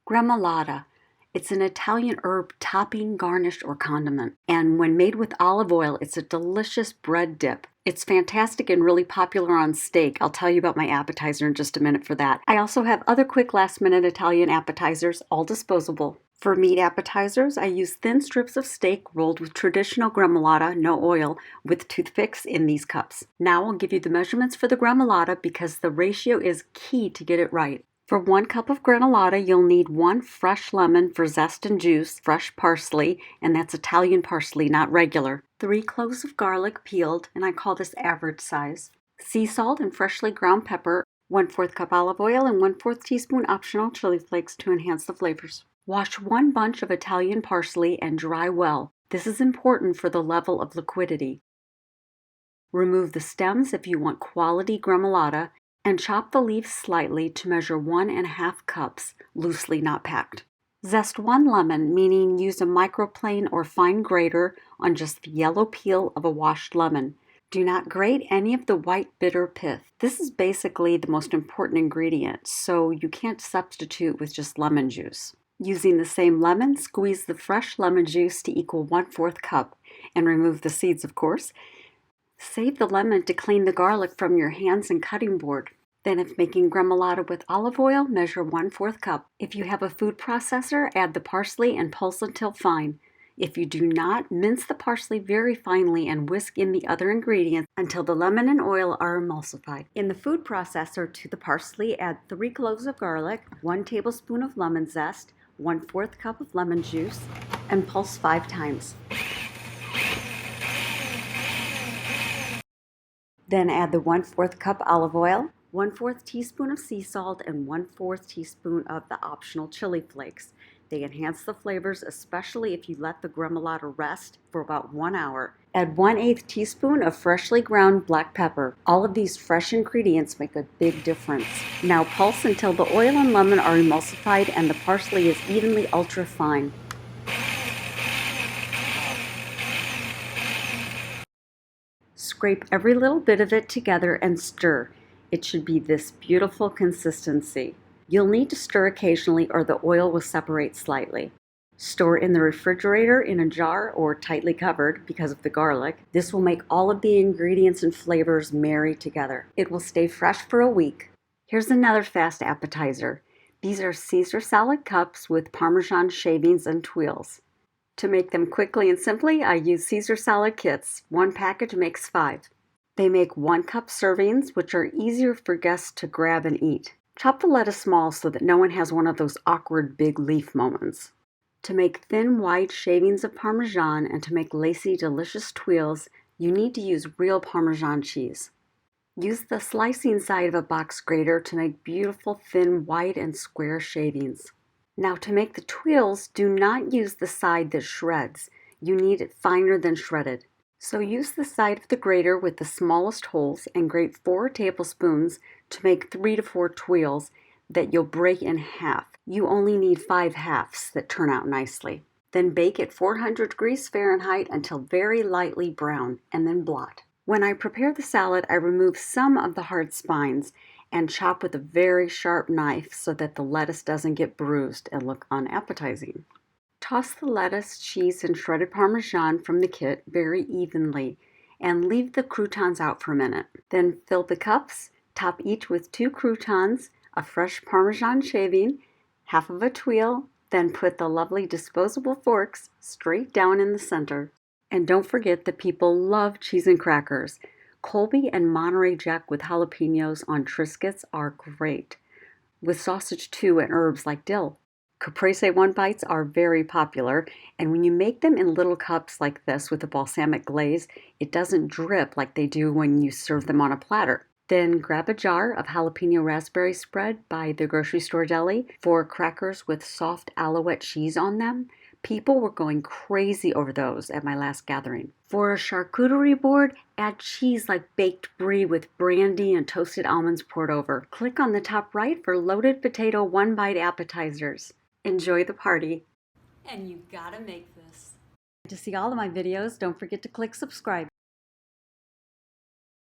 Gremolata. It's an Italian herb topping, garnish, or condiment. And when made with olive oil, it's a delicious bread dip. It's fantastic and really popular on steak. I'll tell you about my appetizer in just a minute for that. I also have other quick last-minute Italian appetizers, all disposable. For meat appetizers, I use thin strips of steak rolled with traditional gremolata, no oil, with toothpicks in these cups. Now I'll give you the measurements for the gremolata because the ratio is key to get it right. For 1 cup of gremolata, you'll need 1 fresh lemon for zest and juice, fresh parsley, and that's Italian parsley, not regular. 3 cloves of garlic peeled, and I call this average size. Sea salt and freshly ground pepper, 1/4 cup olive oil, and 1/4 teaspoon optional chili flakes to enhance the flavors. Wash 1 bunch of Italian parsley and dry well. This is important for the level of liquidity. Remove the stems if you want quality gremolata, and chop the leaves slightly to measure 1½ cups, loosely not packed. Zest 1 lemon, meaning use a microplane or fine grater on just the yellow peel of a washed lemon. Do not grate any of the white bitter pith. This is basically the most important ingredient, so you can't substitute with just lemon juice. Using the same lemon, squeeze the fresh lemon juice to equal 1/4 cup, and remove the seeds, of course. Save the lemon to clean the garlic from your hands and cutting board. Then if making gremolata with olive oil, measure 1/4 cup. If you have a food processor, add the parsley and pulse until fine. If you do not, mince the parsley very finely and whisk in the other ingredients until the lemon and oil are emulsified. In the food processor, to the parsley, add 3 cloves of garlic, 1 tablespoon of lemon zest, 1/4 cup of lemon juice, and pulse 5 times. Then add the 1/4 cup olive oil, 1/4 teaspoon of sea salt, and 1/4 teaspoon of the optional chili flakes. They enhance the flavors, especially if you let the gremolata rest for about 1 hour. Add 1/8 teaspoon of freshly ground black pepper. All of these fresh ingredients make a big difference. Now pulse until the oil and lemon are emulsified and the parsley is evenly ultra fine. Scrape every little bit of it together and stir. It should be this beautiful consistency. You'll need to stir occasionally or the oil will separate slightly. Store in the refrigerator in a jar or tightly covered because of the garlic. This will make all of the ingredients and flavors marry together. It will stay fresh for a week. Here's another fast appetizer. These are Caesar salad cups with Parmesan shavings and tuiles. To make them quickly and simply, I use Caesar salad kits. 1 package makes 5. They make 1 cup servings, which are easier for guests to grab and eat. Chop the lettuce small so that no one has one of those awkward big leaf moments. To make thin wide shavings of Parmesan and to make lacy delicious tuiles, you need to use real Parmesan cheese. Use the slicing side of a box grater to make beautiful thin wide and square shavings. Now to make the tuiles, do not use the side that shreds. You need it finer than shredded. So use the side of the grater with the smallest holes and grate 4 tablespoons to make 3 to 4 tuiles that you'll break in half. You only need 5 halves that turn out nicely. Then bake at 400 degrees Fahrenheit until very lightly brown, and then blot. When I prepare the salad, I remove some of the hard spines and chop with a very sharp knife so that the lettuce doesn't get bruised and look unappetizing. Toss the lettuce, cheese, and shredded Parmesan from the kit very evenly and leave the croutons out for a minute. Then fill the cups, top each with 2 croutons, a fresh Parmesan shaving, half of a tuile, then put the lovely disposable forks straight down in the center. And don't forget that people love cheese and crackers. Colby and Monterey Jack with jalapenos on Triscuits are great, with sausage too and herbs like dill. Caprese 1 bites are very popular, and when you make them in little cups like this with a balsamic glaze, it doesn't drip like they do when you serve them on a platter. Then grab a jar of jalapeno raspberry spread by the grocery store deli for crackers with soft Alouette cheese on them. People were going crazy over those at my last gathering. For a charcuterie board, add cheese like baked brie with brandy and toasted almonds poured over. Click on the top right for loaded potato 1-bite appetizers. Enjoy the party. And you gotta make this. To see all of my videos, don't forget to click subscribe.